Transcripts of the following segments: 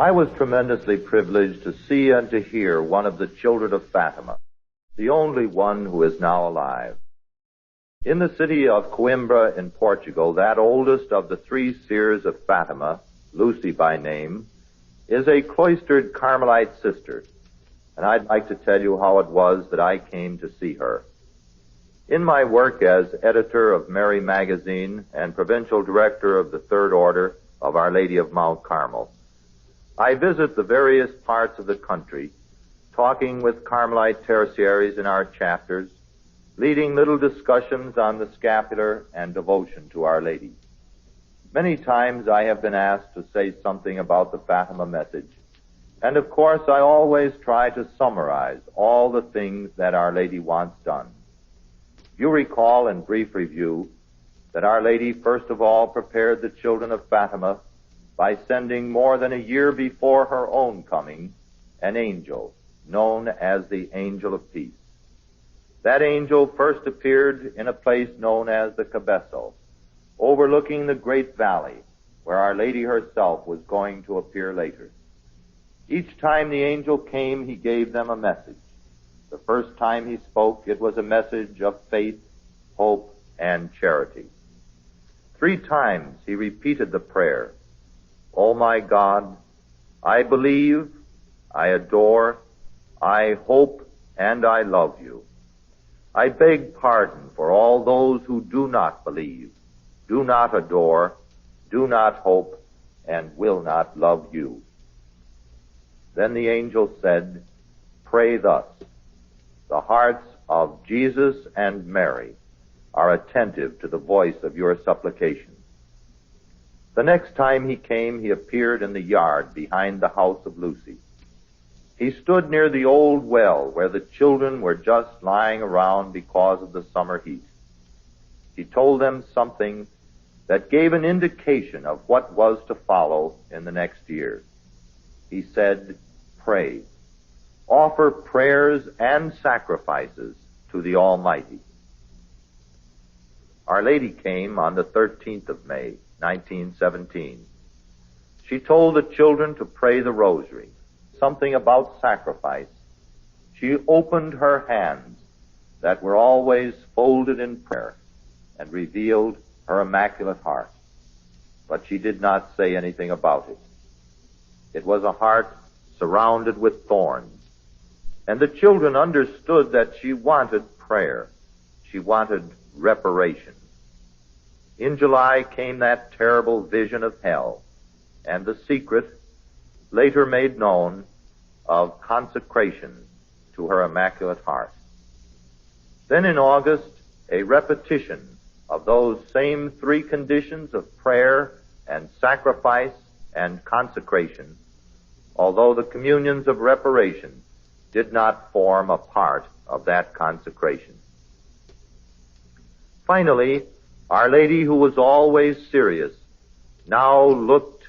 I was tremendously privileged to see and to hear one of the children of Fatima, the only one who is now alive. In the city of Coimbra in Portugal, that oldest of the three seers of Fatima, Lucia by name, is a cloistered Carmelite sister, and I'd like to tell you how it was that I came to see her. In my work as editor of Mary Magazine and provincial director of the Third Order of Our Lady of Mount Carmel, I visit the various parts of the country, talking with Carmelite Tertiaries in our chapters, leading little discussions on the scapular and devotion to Our Lady. Many times I have been asked to say something about the Fatima Message, and of course I always try to summarize all the things that Our Lady wants done. You recall in brief review that Our Lady first of all prepared the children of Fatima by sending more than a year before her own coming an angel known as the Angel of Peace. That angel first appeared in a place known as the Cabezo, overlooking the great valley where Our Lady herself was going to appear later. Each time the angel came, he gave them a message. The first time he spoke, it was a message of faith, hope, and charity. 3 times he repeated the prayer, "O my God, I believe, I adore, I hope, and I love you. I beg pardon for all those who do not believe, do not adore, do not hope, and will not love you." Then the angel said, "Pray thus. The hearts of Jesus and Mary are attentive to the voice of your supplication." The next time he came, he appeared in the yard behind the house of Lucia. He stood near the old well where the children were just lying around because of the summer heat. He told them something that gave an indication of what was to follow in the next year. He said, "Pray. Offer prayers and sacrifices to the Almighty." Our Lady came on the 13th of May, 1917. She told the children to pray the Rosary, something about sacrifice. She opened her hands that were always folded in prayer and revealed her Immaculate Heart. But she did not say anything about it. It was a heart surrounded with thorns, and the children understood that she wanted prayer. She wanted reparation. In July came that terrible vision of hell and the secret, later made known, of consecration to her Immaculate Heart. Then in August, a repetition of those same 3 conditions of prayer and sacrifice and consecration, although the communions of reparation did not form a part of that consecration. Finally, Our Lady, who was always serious, now looked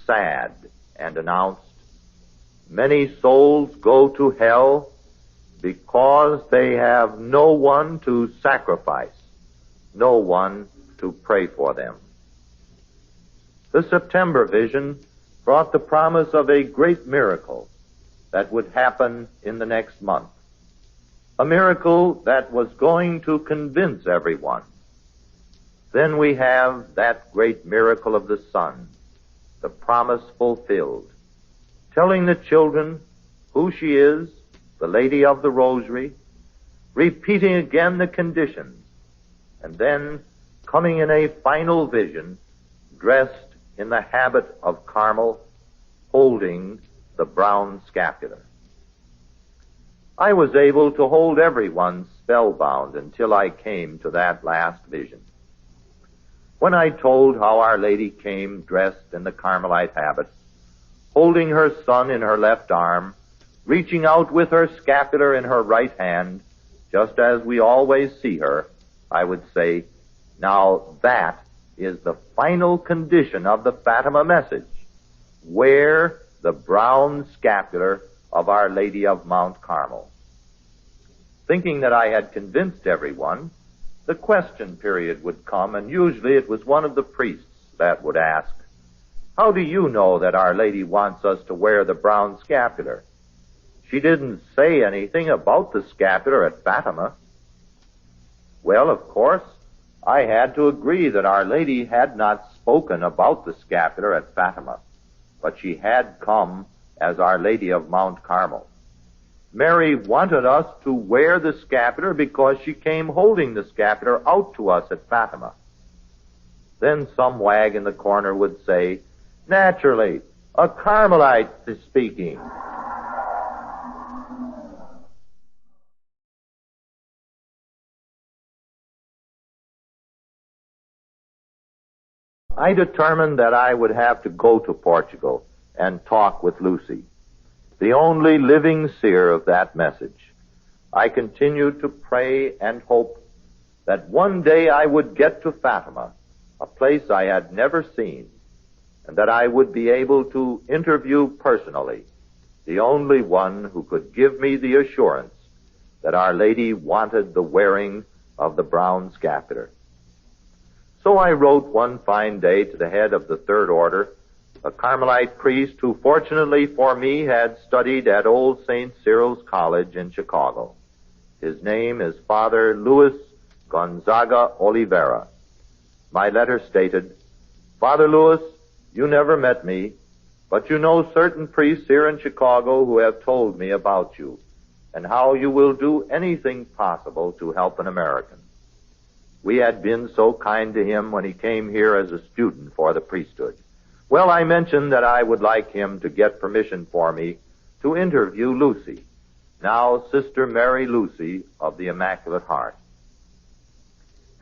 sad and announced, "Many souls go to hell because they have no one to sacrifice, no one to pray for them." The September vision brought the promise of a great miracle that would happen in the next month, a miracle that was going to convince everyone. Then we have that great miracle of the Sun, the promise fulfilled, telling the children who she is, the Lady of the Rosary, repeating again the conditions, and then coming in a final vision, dressed in the habit of Carmel, holding the brown scapular. I was able to hold everyone spellbound until I came to that last vision. When I told how Our Lady came dressed in the Carmelite habit, holding her son in her left arm, reaching out with her scapular in her right hand, just as we always see her, I would say, now that is the final condition of the Fatima Message. Wear the brown scapular of Our Lady of Mount Carmel. Thinking that I had convinced everyone, the question period would come, and usually it was one of the priests that would ask, How do you know that Our Lady wants us to wear the brown scapular? She didn't say anything about the scapular at Fatima. Well, of course, I had to agree that Our Lady had not spoken about the scapular at Fatima, but she had come as Our Lady of Mount Carmel. Mary wanted us to wear the scapular because she came holding the scapular out to us at Fatima. Then some wag in the corner would say, "Naturally, a Carmelite is speaking." I determined that I would have to go to Portugal and talk with Lucy, the only living seer of that message. I continued to pray and hope that one day I would get to Fatima, a place I had never seen, and that I would be able to interview personally the only one who could give me the assurance that Our Lady wanted the wearing of the brown scapular. So I wrote one fine day to the head of the Third Order, a Carmelite priest who fortunately for me had studied at Old St. Cyril's College in Chicago. His name is Father Luis Gonzaga Oliveira. My letter stated, "Father Luis, you never met me, but you know certain priests here in Chicago who have told me about you and how you will do anything possible to help an American." We had been so kind to him when he came here as a student for the priesthood. Well, I mentioned that I would like him to get permission for me to interview Lucy, now Sister Mary Lucy of the Immaculate Heart.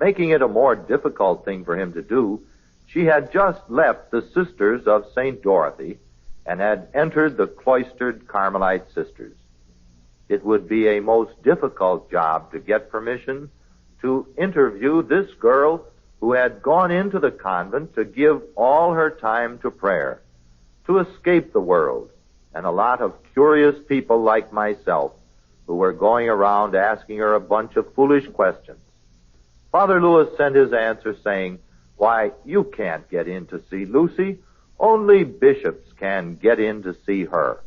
Making it a more difficult thing for him to do, she had just left the Sisters of St. Dorothy and had entered the cloistered Carmelite Sisters. It would be a most difficult job to get permission to interview this girl who had gone into the convent to give all her time to prayer, to escape the world, and a lot of curious people like myself who were going around asking her a bunch of foolish questions. Father Lewis sent his answer saying, "Why, you can't get in to see Lucy. Only bishops can get in to see her."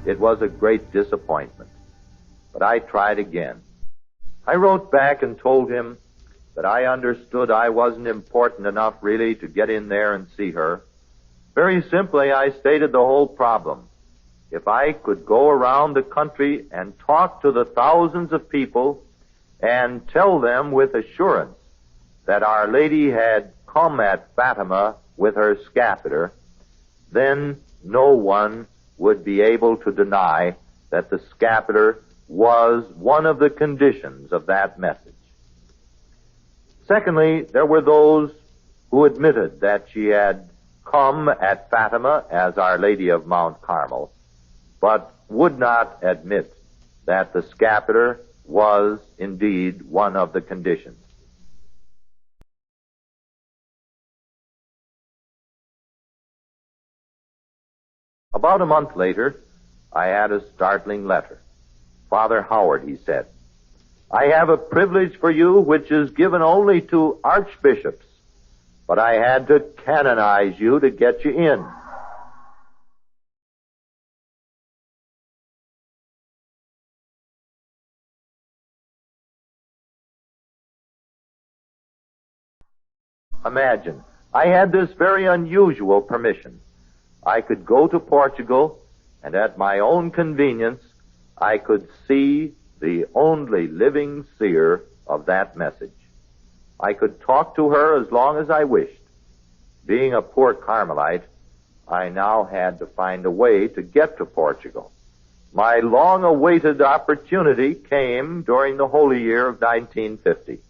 It was a great disappointment, but I tried again. I wrote back and told him that I understood I wasn't important enough really to get in there and see her. Very simply, I stated the whole problem. If I could go around the country and talk to the thousands of people and tell them with assurance that Our Lady had come at Fatima with her scapular, then no one would be able to deny that the scapular was one of the conditions of that message. Secondly, there were those who admitted that she had come at Fatima as Our Lady of Mount Carmel, but would not admit that the scapular was indeed one of the conditions. About a month later, I had a startling letter. "Father Howard," he said, "I have a privilege for you which is given only to archbishops, but I had to canonize you to get you in." Imagine, I had this very unusual permission. I could go to Portugal, and at my own convenience, I could see the only living seer of that message. I could talk to her as long as I wished. Being a poor Carmelite, I now had to find a way to get to Portugal. My long-awaited opportunity came during the Holy Year of 1950.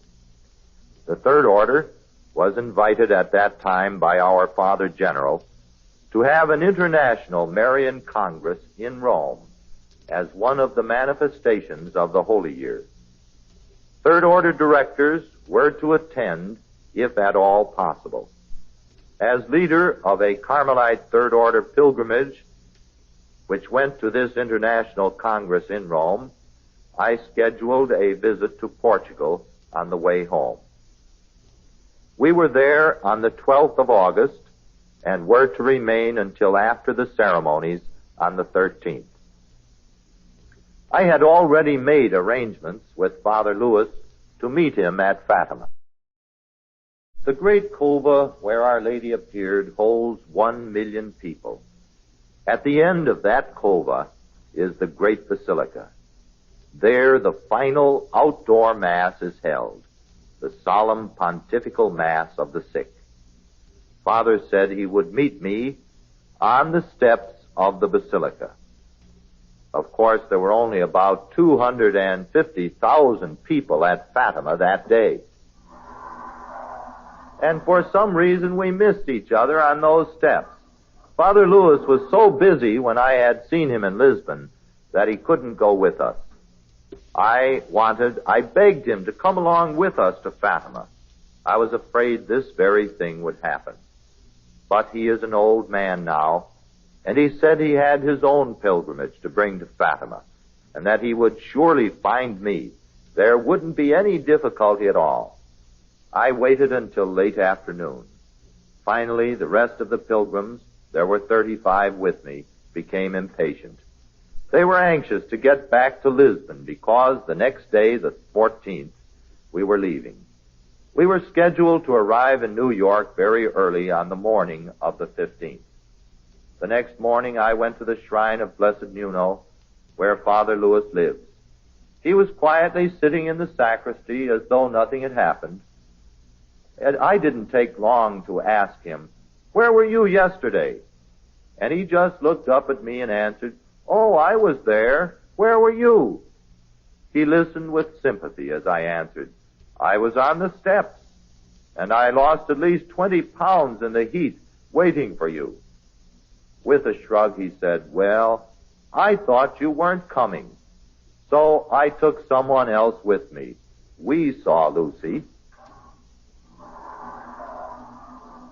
The Third Order was invited at that time by our Father General to have an international Marian Congress in Rome as one of the manifestations of the Holy Year. Third Order directors were to attend, if at all possible. As leader of a Carmelite Third Order pilgrimage, which went to this international congress in Rome, I scheduled a visit to Portugal on the way home. We were there on the 12th of August and were to remain until after the ceremonies on the 13th. I had already made arrangements with Father Louis to meet him at Fatima. The great cova where Our Lady appeared holds 1 million people. At the end of that cova is the great basilica. There the final outdoor mass is held, the solemn pontifical mass of the sick. Father said he would meet me on the steps of the basilica. Of course, there were only about 250,000 people at Fatima that day. And for some reason we missed each other on those steps. Father Louis was so busy when I had seen him in Lisbon that he couldn't go with us. I begged him to come along with us to Fatima. I was afraid this very thing would happen. But he is an old man now, and he said he had his own pilgrimage to bring to Fatima, and that he would surely find me. There wouldn't be any difficulty at all. I waited until late afternoon. Finally, the rest of the pilgrims, there were 35 with me, became impatient. They were anxious to get back to Lisbon because the next day, the 14th, we were leaving. We were scheduled to arrive in New York very early on the morning of the 15th. The next morning I went to the shrine of Blessed Nuno, where Father Louis lives. He was quietly sitting in the sacristy as though nothing had happened. And I didn't take long to ask him, "Where were you yesterday?" And he just looked up at me and answered, "Oh, I was there. Where were you?" He listened with sympathy as I answered, "I was on the steps, and I lost at least 20 pounds in the heat waiting for you." With a shrug, he said, "Well, I thought you weren't coming, so I took someone else with me. We saw Lucy."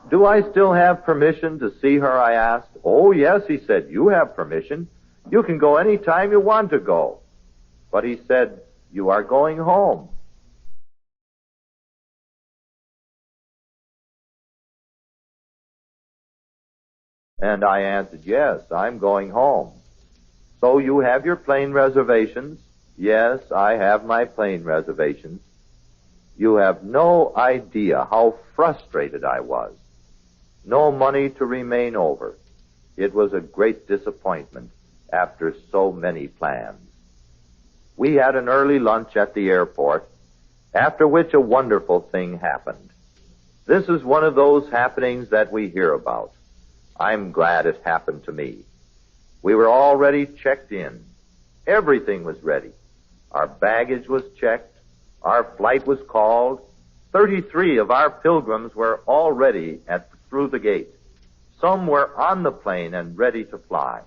"Do I still have permission to see her?" I asked. "Oh, yes," he said, "you have permission. You can go any time you want to go." But he said, "You are going home." And I answered, "Yes, I'm going home." "So you have your plane reservations?" "Yes, I have my plane reservations." You have no idea how frustrated I was. No money to remain over. It was a great disappointment after so many plans. We had an early lunch at the airport, after which a wonderful thing happened. This is one of those happenings that we hear about. I'm glad it happened to me. We were already checked in. Everything was ready. Our baggage was checked. Our flight was called. 33 of our pilgrims were already through the gate. Some were on the plane and ready to fly.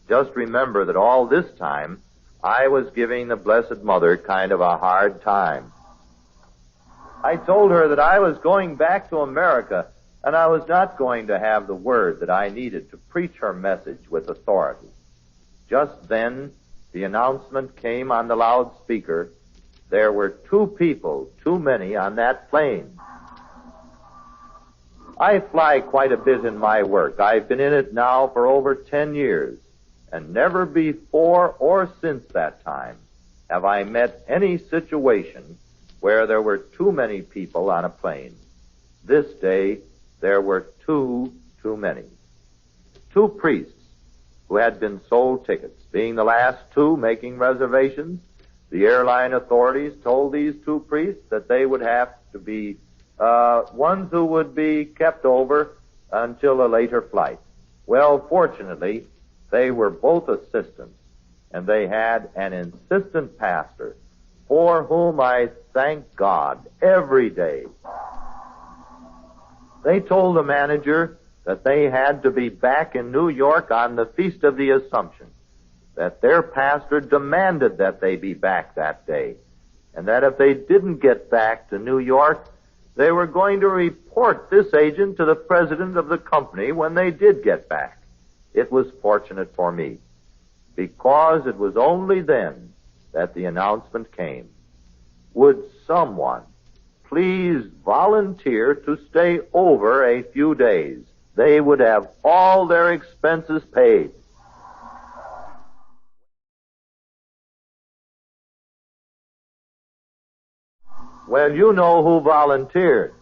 Just remember that all this time, I was giving the Blessed Mother kind of a hard time. I told her that I was going back to America, and I was not going to have the word that I needed to preach her message with authority. Just then, the announcement came on the loudspeaker. There were 2 people too many on that plane. I fly quite a bit in my work. I've been in it now for over 10 years, and never before or since that time have I met any situation where there were too many people on a plane. This day, there were 2 too many. 2 priests who had been sold tickets. Being the last 2 making reservations, the airline authorities told these 2 priests that they would have to be ones who would be kept over until a later flight. Well, fortunately, they were both assistants, and they had an insistent pastor for whom I thank God every day. They told the manager that they had to be back in New York on the Feast of the Assumption. that their pastor demanded that they be back that day, and that if they didn't get back to New York, they were going to report this agent to the president of the company when they did get back. It was fortunate for me, because it was only then that the announcement came. Would someone please volunteer to stay over a few days? They would have all their expenses paid. Well, you know who volunteered.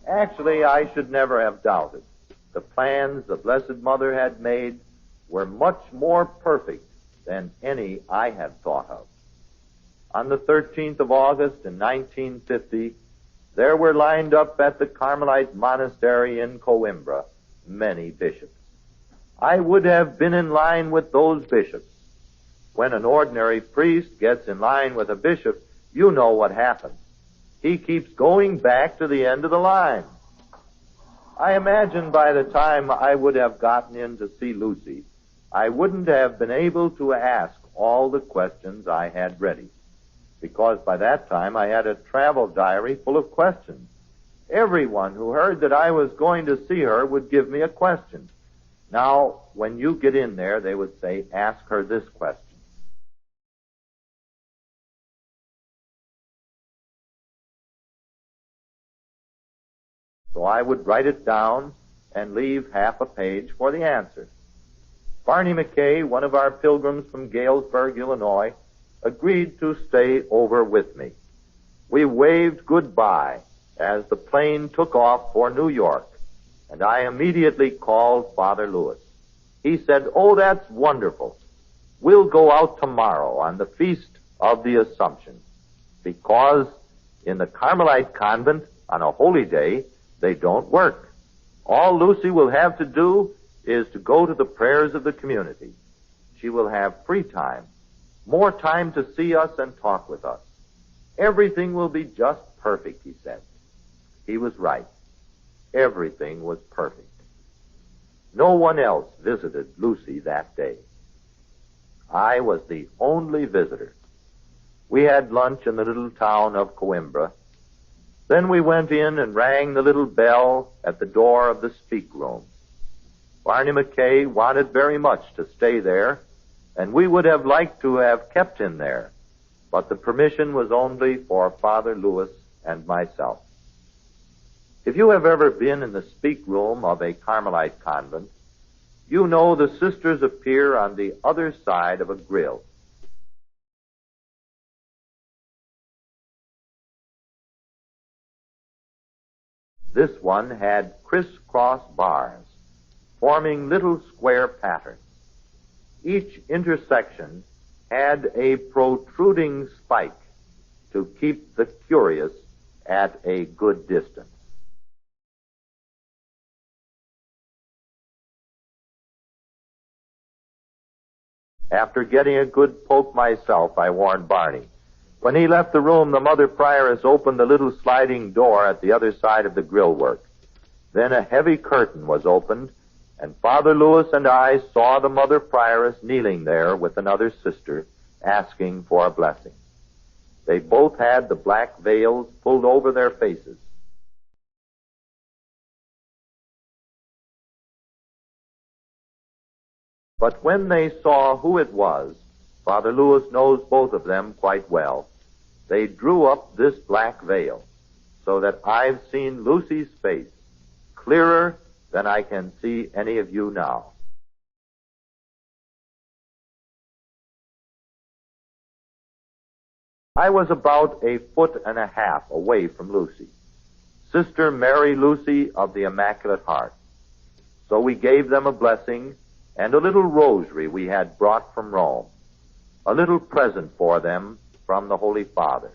Actually, I should never have doubted. The plans the Blessed Mother had made were much more perfect than any I had thought of. On the 13th of August in 1950, there were lined up at the Carmelite monastery in Coimbra many bishops. I would have been in line with those bishops. When an ordinary priest gets in line with a bishop, you know what happens. He keeps going back to the end of the line. I imagine by the time I would have gotten in to see Lucy, I wouldn't have been able to ask all the questions I had ready, because by that time I had a travel diary full of questions. Everyone who heard that I was going to see her would give me a question. Now, when you get in there, they would say, ask her this question. So I would write it down and leave half a page for the answer. Barney McKay, one of our pilgrims from Galesburg, Illinois, agreed to stay over with me. We waved goodbye as the plane took off for New York, and I immediately called Father Lewis. He said, "Oh, that's wonderful. We'll go out tomorrow on the Feast of the Assumption, because in the Carmelite convent on a holy day, they don't work. All Lucy will have to do is to go to the prayers of the community. She will have free time, more time to see us and talk with us. Everything will be just perfect," he said. He was right. Everything was perfect. No one else visited Lucy that day. I was the only visitor. We had lunch in the little town of Coimbra. Then we went in and rang the little bell at the door of the speak room. Barney McKay wanted very much to stay there, and we would have liked to have kept him there, but the permission was only for Father Lewis and myself. If you have ever been in the speak room of a Carmelite convent, you know the sisters appear on the other side of a grill. This one had crisscross bars, forming little square patterns. Each intersection had a protruding spike to keep the curious at a good distance. After getting a good poke myself, I warned Barney. When he left the room, the Mother Prioress opened the little sliding door at the other side of the grillwork. Then a heavy curtain was opened, and Father Lewis and I saw the Mother Prioress kneeling there with another sister, asking for a blessing. They both had the black veils pulled over their faces. But when they saw who it was, Father Lewis knows both of them quite well, they drew up this black veil, so that I've seen Lucy's face clearer than I can see any of you now. I was about 1.5 feet away from Lucy, Sister Mary Lucy of the Immaculate Heart. So we gave them a blessing and a little rosary we had brought from Rome, a little present for them from the Holy Father.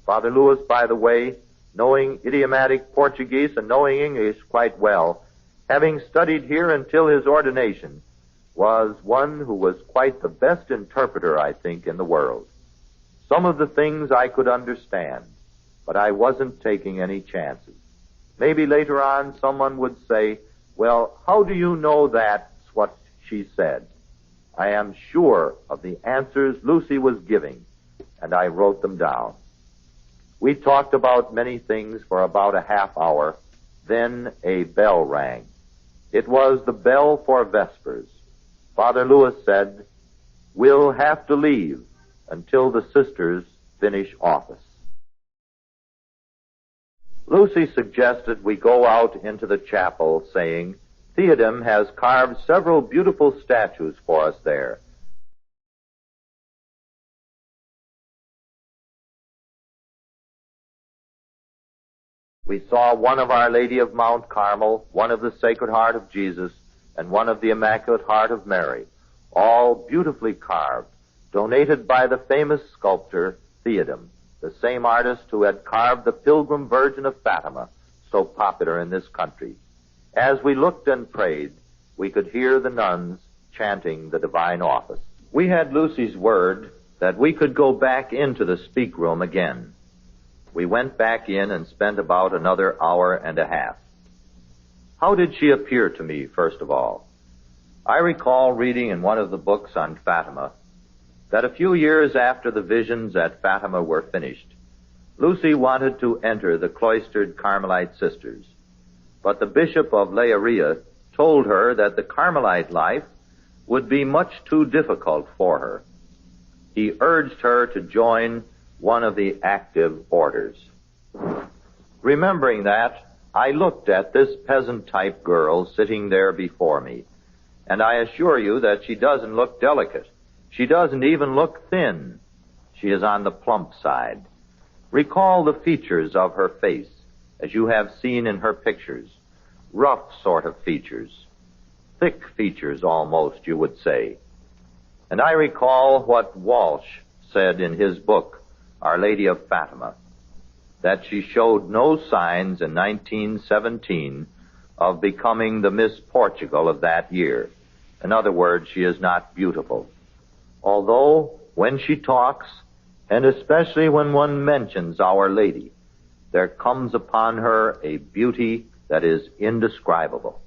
Father Lewis, by the way, knowing idiomatic Portuguese and knowing English quite well, having studied here until his ordination, was one who was quite the best interpreter, I think, in the world. Some of the things I could understand, but I wasn't taking any chances. Maybe later on someone would say, "Well, how do you know that's what she said?" I am sure of the answers Lucy was giving, and I wrote them down. We talked about many things for about a half hour. Then a bell rang. It was the bell for Vespers. Father Lewis said, "We'll have to leave until the sisters finish office." Lucy suggested we go out into the chapel, saying, "Theodem has carved several beautiful statues for us there." We saw one of Our Lady of Mount Carmel, one of the Sacred Heart of Jesus, and one of the Immaculate Heart of Mary, all beautifully carved, donated by the famous sculptor Theodem, the same artist who had carved the Pilgrim Virgin of Fatima, so popular in this country. As we looked and prayed, we could hear the nuns chanting the divine office. We had Lucy's word that we could go back into the speak room again. We went back in and spent about another hour and a half. How did she appear to me, first of all? I recall reading in one of the books on Fatima that a few years after the visions at Fatima were finished, Lucy wanted to enter the cloistered Carmelite sisters. But the Bishop of Leiria told her that the Carmelite life would be much too difficult for her. He urged her to join one of the active orders. Remembering that, I looked at this peasant-type girl sitting there before me, and I assure you that she doesn't look delicate. She doesn't even look thin. She is on the plump side. Recall the features of her face, as you have seen in her pictures. Rough sort of features. Thick features, almost, you would say. And I recall what Walsh said in his book, Our Lady of Fatima, that she showed no signs in 1917 of becoming the Miss Portugal of that year. In other words, she is not beautiful. Although, when she talks, and especially when one mentions Our Lady, there comes upon her a beauty that is indescribable.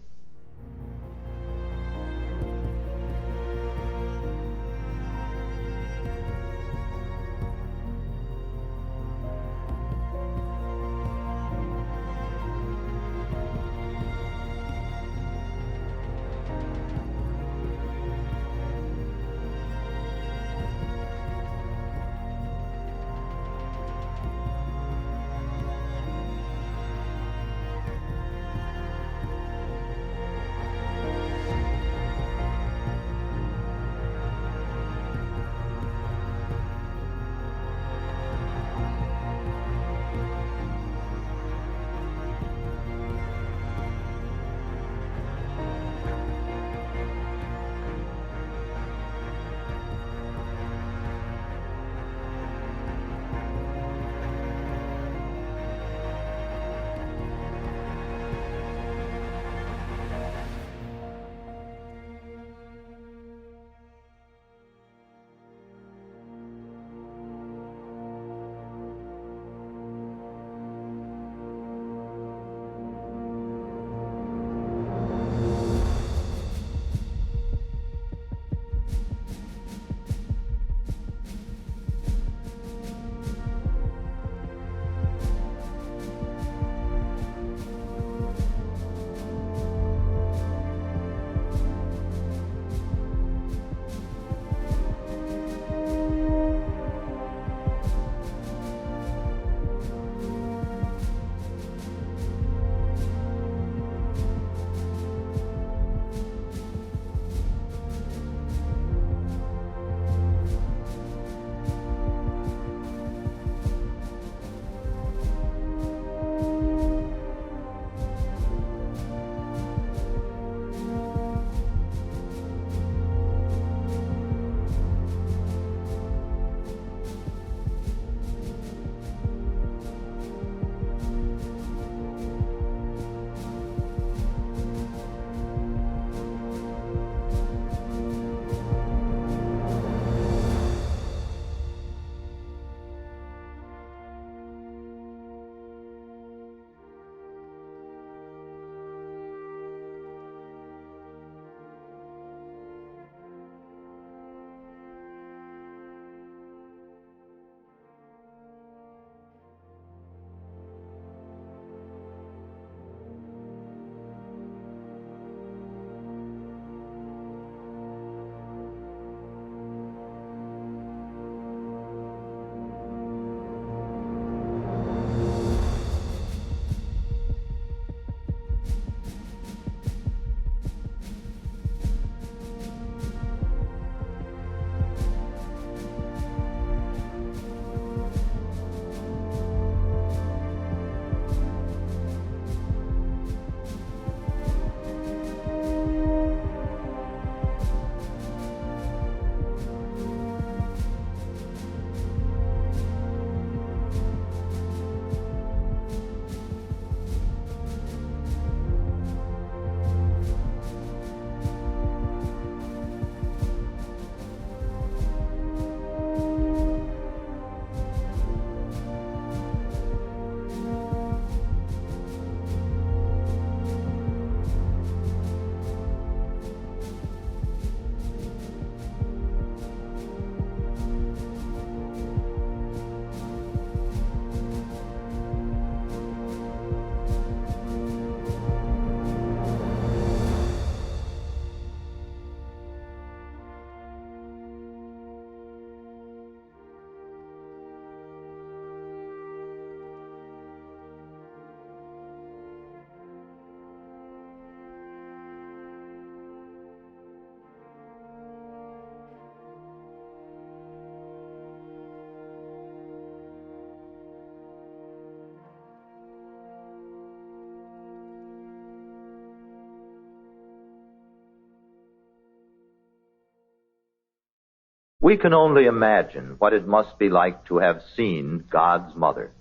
We can only imagine what it must be like to have seen God's mother.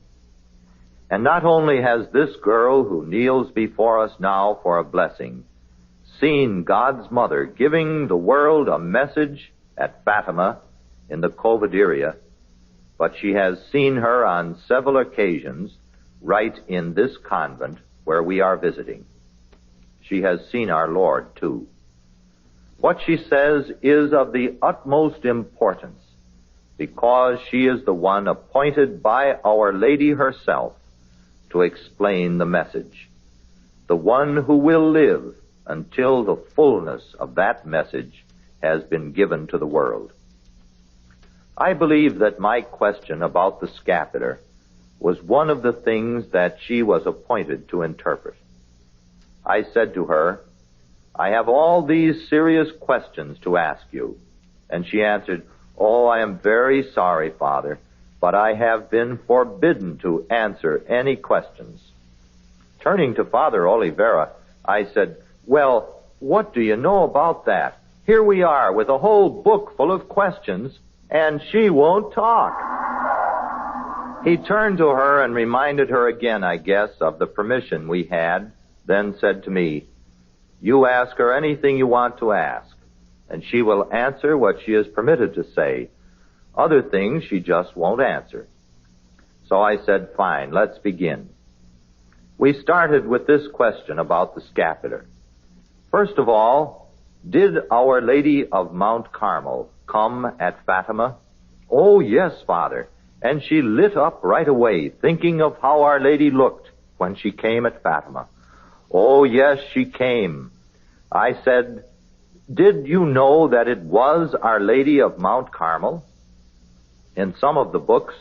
And not only has this girl who kneels before us now for a blessing seen God's mother giving the world a message at Fatima in the Coimbra, but she has seen her on several occasions right in this convent where we are visiting. She has seen our Lord, too. What she says is of the utmost importance, because she is the one appointed by Our Lady herself to explain the message, the one who will live until the fullness of that message has been given to the world. I believe that my question about the scapular was one of the things that she was appointed to interpret. I said to her, "I have all these serious questions to ask you." And she answered, "Oh, I am very sorry, Father, but I have been forbidden to answer any questions." Turning to Father Oliveira, I said, "Well, what do you know about that? Here we are with a whole book full of questions, and she won't talk." He turned to her and reminded her again, I guess, of the permission we had, then said to me, "You ask her anything you want to ask, and she will answer what she is permitted to say. Other things she just won't answer." So I said, "Fine, let's begin." We started with this question about the scapular. First of all, did Our Lady of Mount Carmel come at Fatima? "Oh, yes, Father." And she lit up right away, thinking of how Our Lady looked when she came at Fatima. "Oh, yes, she came." I said, "Did you know that it was Our Lady of Mount Carmel?" In some of the books,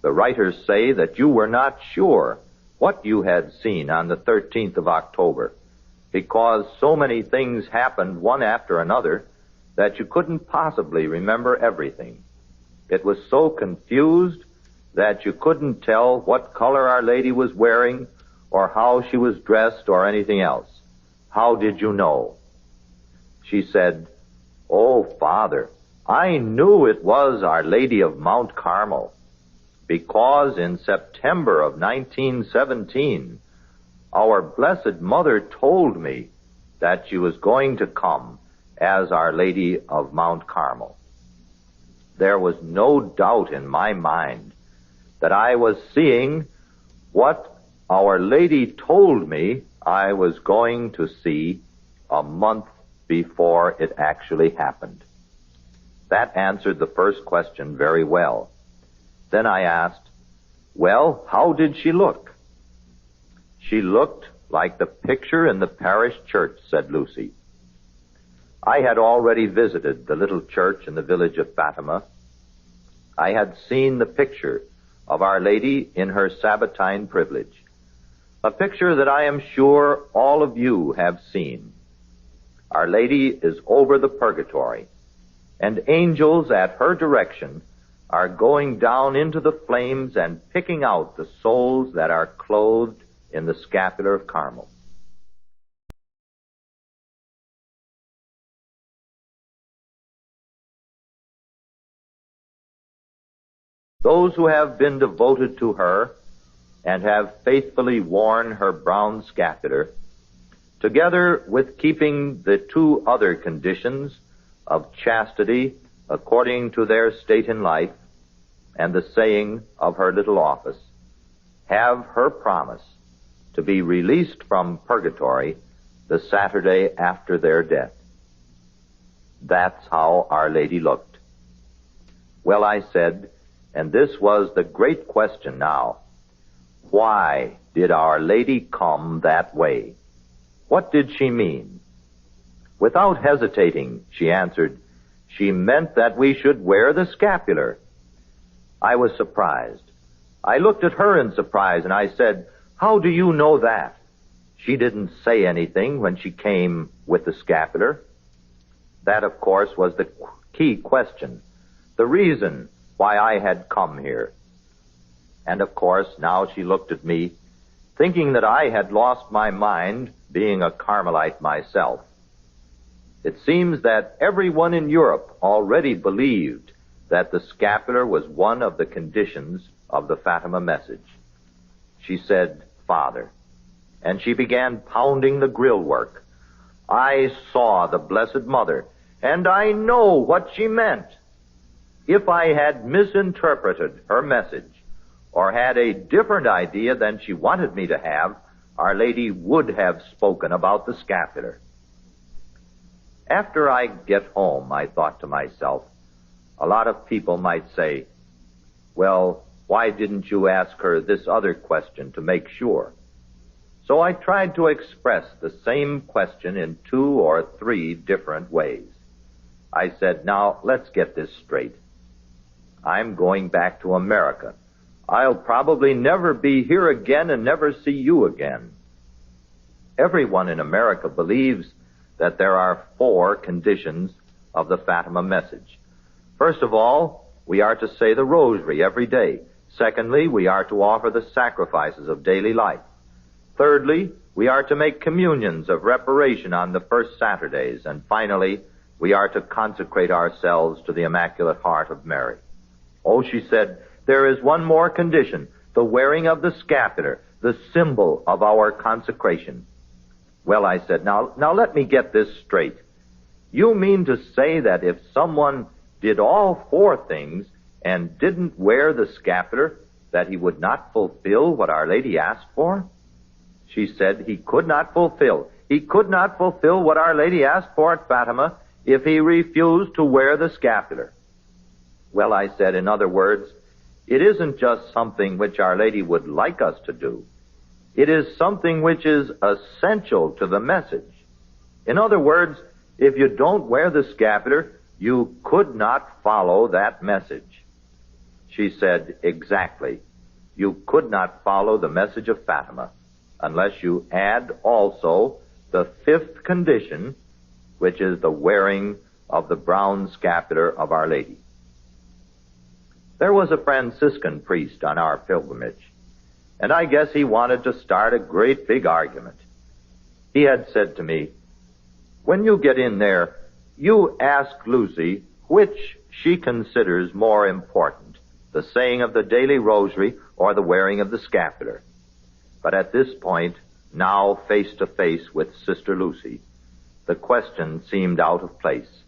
the writers say that you were not sure what you had seen on the 13th of October, because so many things happened one after another that you couldn't possibly remember everything. It was so confused that you couldn't tell what color Our Lady was wearing or how she was dressed or anything else. How did you know? She said, "Oh, Father, I knew it was Our Lady of Mount Carmel, because in September of 1917, our Blessed Mother told me that she was going to come as Our Lady of Mount Carmel." There was no doubt in my mind that I was seeing what Our Lady told me I was going to see a month before it actually happened. That answered the first question very well. Then I asked, "Well, how did she look?" "She looked like the picture in the parish church," said Lucy. I had already visited the little church in the village of Fatima. I had seen the picture of Our Lady in her Sabbatine privilege, a picture that I am sure all of you have seen. Our Lady is over the purgatory, and angels at her direction are going down into the flames and picking out the souls that are clothed in the scapular of Carmel. Those who have been devoted to her and have faithfully worn her brown scapular, together with keeping the two other conditions of chastity according to their state in life and the saying of her little office, have her promise to be released from purgatory the Saturday after their death. That's how Our Lady looked. Well, I said, and this was the great question now, why did Our Lady come that way? What did she mean? Without hesitating, she answered, she meant that we should wear the scapular. I was surprised. I looked at her in surprise, and I said, how do you know that? She didn't say anything when she came with the scapular. That, of course, was the key question, the reason why I had come here. And, of course, now she looked at me, thinking that I had lost my mind, being a Carmelite myself. It seems that everyone in Europe already believed that the scapular was one of the conditions of the Fatima Message. She said, "Father," and she began pounding the grill work. "I saw the Blessed Mother, and I know what she meant. If I had misinterpreted her message, or had a different idea than she wanted me to have, Our Lady would have spoken about the scapular." After I get home, I thought to myself, a lot of people might say, "Well, why didn't you ask her this other question to make sure?" So I tried to express the same question in 2 or 3 different ways. I said, "Now, let's get this straight. I'm going back to America. I'll probably never be here again and never see you again. Everyone in America believes that there are 4 conditions of the Fatima Message. First of all, we are to say the Rosary every day. Secondly, we are to offer the sacrifices of daily life. Thirdly, we are to make communions of reparation on the first Saturdays. And finally, we are to consecrate ourselves to the Immaculate Heart of Mary. Oh, she said, there is one more condition, the wearing of the scapular, the symbol of our consecration. Well, I said, now let me get this straight. You mean to say that if someone did all 4 things and didn't wear the scapular, that he would not fulfill what Our Lady asked for? She said he could not fulfill. He could not fulfill what Our Lady asked for at Fatima if he refused to wear the scapular. Well, I said, in other words, it isn't just something which Our Lady would like us to do. It is something which is essential to the message. In other words, if you don't wear the scapular, you could not follow that message. She said, exactly. You could not follow the message of Fatima unless you add also the 5th condition, which is the wearing of the brown scapular of Our Lady. There was a Franciscan priest on our pilgrimage, and I guess he wanted to start a great big argument. He had said to me, "When you get in there, you ask Lucy which she considers more important, the saying of the daily rosary or the wearing of the scapular." But at this point, now face to face with Sister Lucy, the question seemed out of place.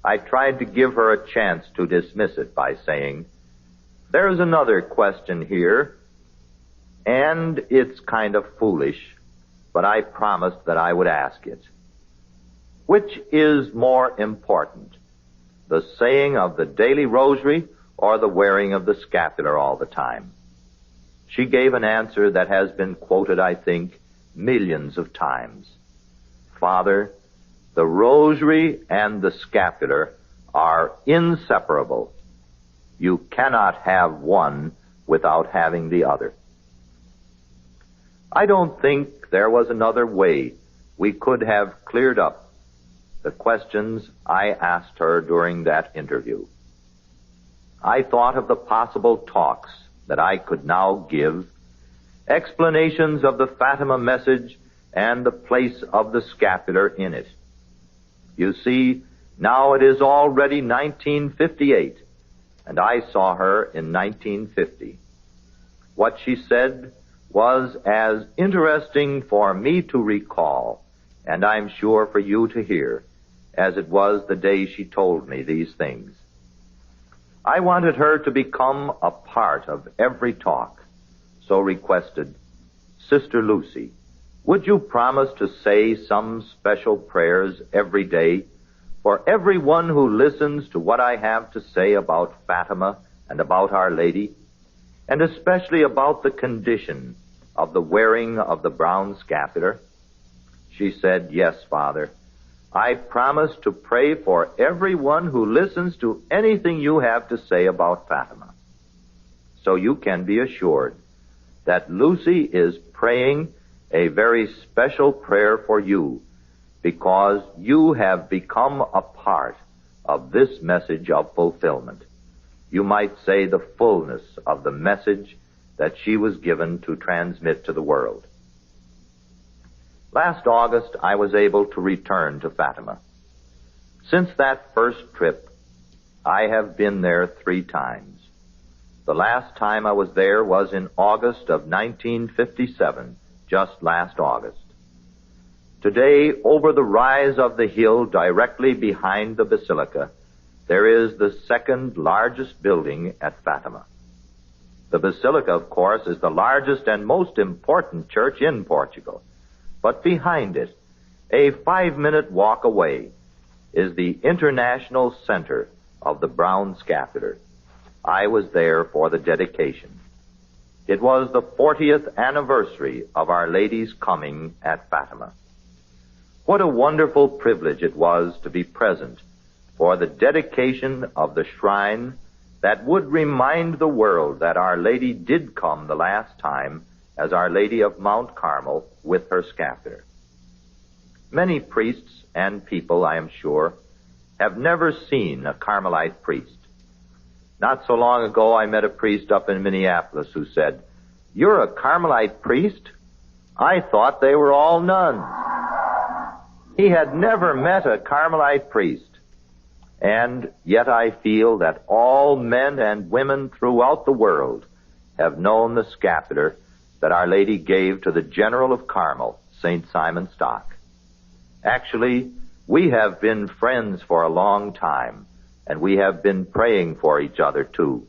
I tried to give her a chance to dismiss it by saying, "There's another question here, and it's kind of foolish, but I promised that I would ask it. Which is more important, the saying of the daily rosary or the wearing of the scapular all the time?" She gave an answer that has been quoted, I think, millions of times. "Father, the rosary and the scapular are inseparable. You cannot have one without having the other." I don't think there was another way we could have cleared up the questions I asked her during that interview. I thought of the possible talks that I could now give, explanations of the Fatima Message and the place of the scapular in it. You see, now it is already 1958, and I saw her in 1950. What she said was as interesting for me to recall, and I'm sure for you to hear, as it was the day she told me these things. I wanted her to become a part of every talk, so requested, "Sister Lucy, would you promise to say some special prayers every day for everyone who listens to what I have to say about Fatima and about Our Lady, and especially about the condition of the wearing of the brown scapular?" She said, "Yes, Father. I promise to pray for everyone who listens to anything you have to say about Fatima." So you can be assured that Lucy is praying a very special prayer for you, because you have become a part of this message of fulfillment. You might say the fullness of the message that she was given to transmit to the world. Last August, I was able to return to Fatima. Since that first trip, I have been there 3 times. The last time I was there was in August of 1957, just last August. Today, over the rise of the hill directly behind the basilica, there is the second largest building at Fatima. The basilica, of course, is the largest and most important church in Portugal. But behind it, a 5-minute walk away, is the international center of the brown scapular. I was there for the dedication. It was the 40th anniversary of Our Lady's coming at Fatima. What a wonderful privilege it was to be present for the dedication of the shrine that would remind the world that Our Lady did come the last time as Our Lady of Mount Carmel with her scapular. Many priests and people, I am sure, have never seen a Carmelite priest. Not so long ago, I met a priest up in Minneapolis who said, "You're a Carmelite priest? I thought they were all nuns." He had never met a Carmelite priest. And yet I feel that all men and women throughout the world have known the scapular that Our Lady gave to the General of Carmel, St. Simon Stock. Actually, we have been friends for a long time, and we have been praying for each other, too.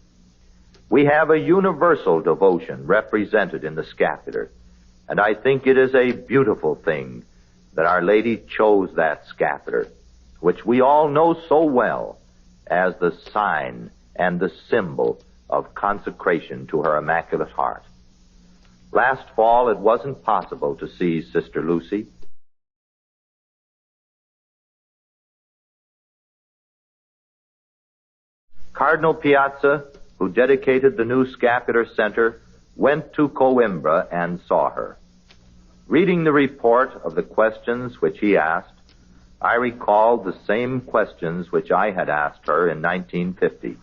We have a universal devotion represented in the scapular, and I think it is a beautiful thing that Our Lady chose that scapular, which we all know so well as the sign and the symbol of consecration to her Immaculate Heart. Last fall, it wasn't possible to see Sister Lucy. Cardinal Piazza, who dedicated the new scapular center, went to Coimbra and saw her. Reading the report of the questions which he asked, I recalled the same questions which I had asked her in 1950.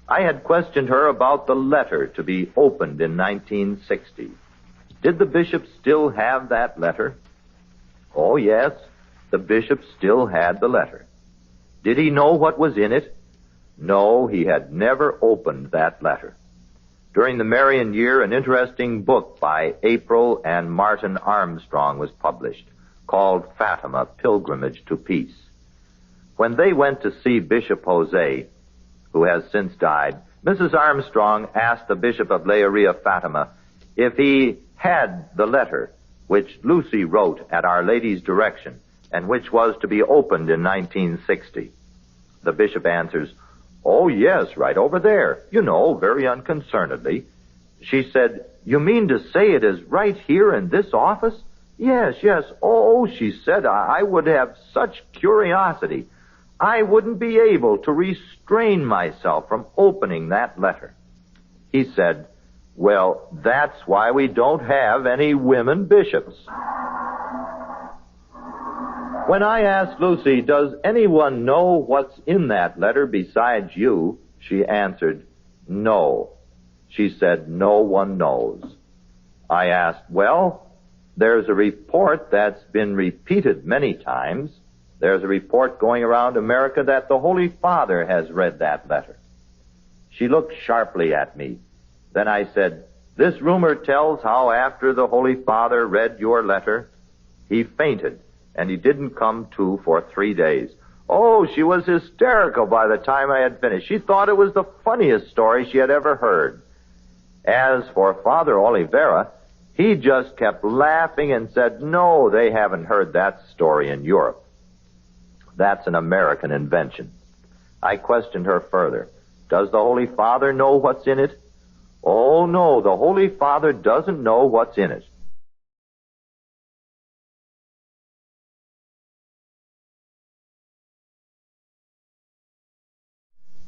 I had questioned her about the letter to be opened in 1960. Did the bishop still have that letter? Oh, yes, the bishop still had the letter. Did he know what was in it? No, he had never opened that letter. During the Marian year, an interesting book by April and Martin Armstrong was published, called Fatima, Pilgrimage to Peace. When they went to see Bishop Jose, who has since died, Mrs. Armstrong asked the Bishop of Leiria, Fatima, if he had the letter which Lucy wrote at Our Lady's direction and which was to be opened in 1960. The bishop answers, "Oh, yes, right over there, you know, very unconcernedly." She said, "You mean to say it is right here in this office?" Yes. Oh, she said, I would have such curiosity. I wouldn't be able to restrain myself from opening that letter. He said, "Well, that's why we don't have any women bishops." When I asked Lucy, "Does anyone know what's in that letter besides you?" she answered, "No." She said, "No one knows." I asked, "Well, there's a report that's been repeated many times. There's a report going around America that the Holy Father has read that letter." She looked sharply at me. Then I said, "This rumor tells how after the Holy Father read your letter, he fainted, and he didn't come to for 3 days. Oh, she was hysterical by the time I had finished. She thought it was the funniest story she had ever heard. As for Father Oliveira, he just kept laughing and said, "No, they haven't heard that story in Europe. That's an American invention." I questioned her further. "Does the Holy Father know what's in it?" "Oh, no, the Holy Father doesn't know what's in it."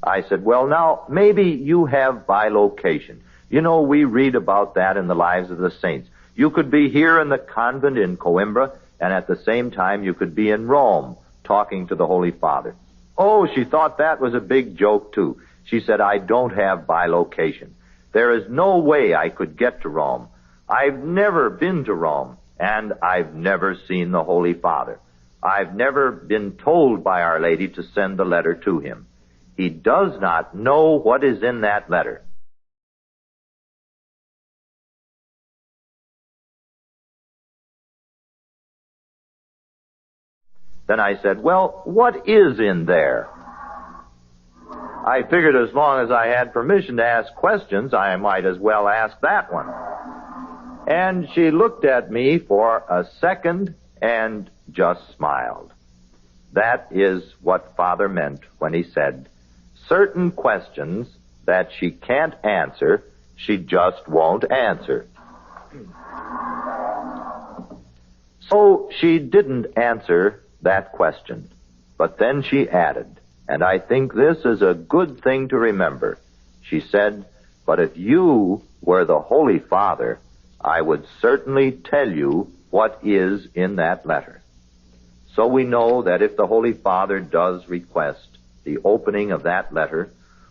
I said, "Well, now, maybe you have bilocation. You know, we read about that in the lives of the saints. You could be here in the convent in Coimbra, and at the same time you could be in Rome talking to the Holy Father." Oh, she thought that was a big joke, too. She said, "I don't have bilocation. There is no way I could get to Rome. I've never been to Rome, and I've never seen the Holy Father. I've never been told by Our Lady to send the letter to him. he does not know what is in that letter. Then I said, well, what is in there? I figured as long as I had permission to ask questions, I might as well ask that one. And she looked at me for a second and just smiled. That is what Father meant when he said, certain questions that she can't answer, she just won't answer. So she didn't answer that question. But then she added, and I think this is a good thing to remember. She said, but if you were the Holy Father, I would certainly tell you what is in that letter. So we know that if the Holy Father does request the opening of that letter,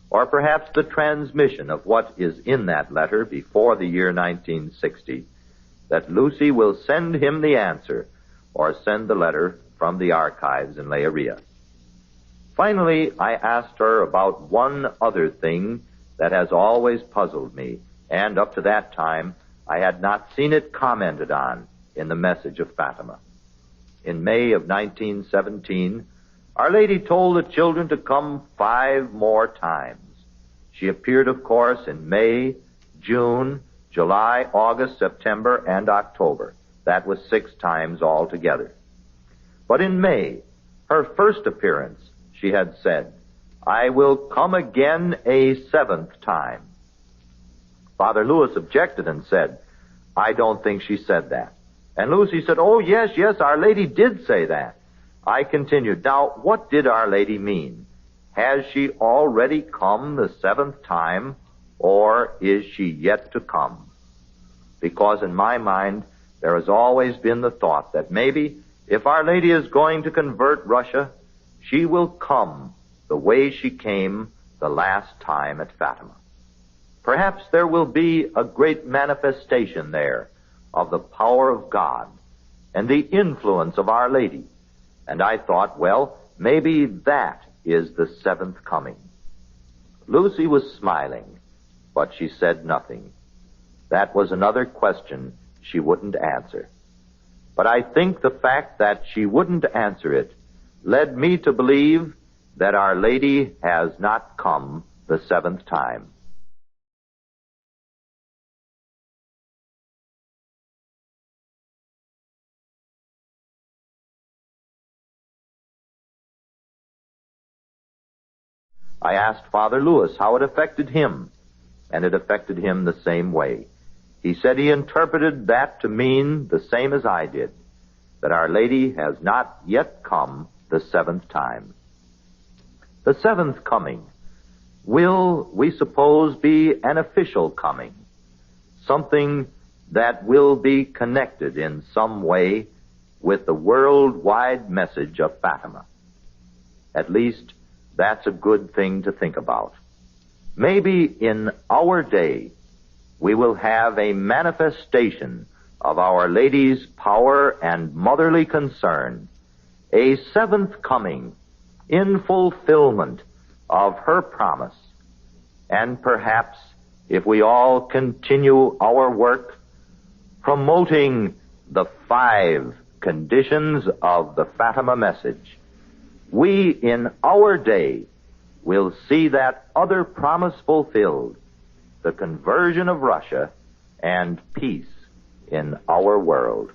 or perhaps the transmission of what is in that letter before the year 1960, that Lucy will send him the answer or send the letter from the archives in Leiria. Finally, I asked her about one other thing that has always puzzled me, and up to that time, I had not seen it commented on in the Message of Fatima. In May of 1917, Our Lady told the children to come 5 more times. She appeared, of course, in May, June, July, August, September, and October. That was 6 times altogether. But in May, her first appearance, she had said, I will come again a 7th time. Father Lewis objected and said, I don't think she said that. And Lucy said, oh, yes, Our Lady did say that. I continued, now, what did Our Lady mean? Has she already come the 7th time, or is she yet to come? Because in my mind, there has always been the thought that maybe if Our Lady is going to convert Russia, she will come the way she came the last time at Fatima. Perhaps there will be a great manifestation there of the power of God and the influence of Our Lady. And I thought, well, maybe that is the 7th coming. Lucy was smiling, but she said nothing. That was another question she wouldn't answer. But I think the fact that she wouldn't answer it led me to believe that Our Lady has not come the 7th time. I asked Father Lewis how it affected him, and it affected him the same way. He said he interpreted that to mean the same as I did, that Our Lady has not yet come the 7th time. The 7th coming will, we suppose, be an official coming, something that will be connected in some way with the worldwide message of Fatima. At least, that's a good thing to think about. Maybe in our day, we will have a manifestation of Our Lady's power and motherly concern, a 7th coming in fulfillment of her promise. And perhaps, if we all continue our work promoting the 5 conditions of the Fatima Message, we in our day will see that other promise fulfilled, the conversion of Russia and peace in our world.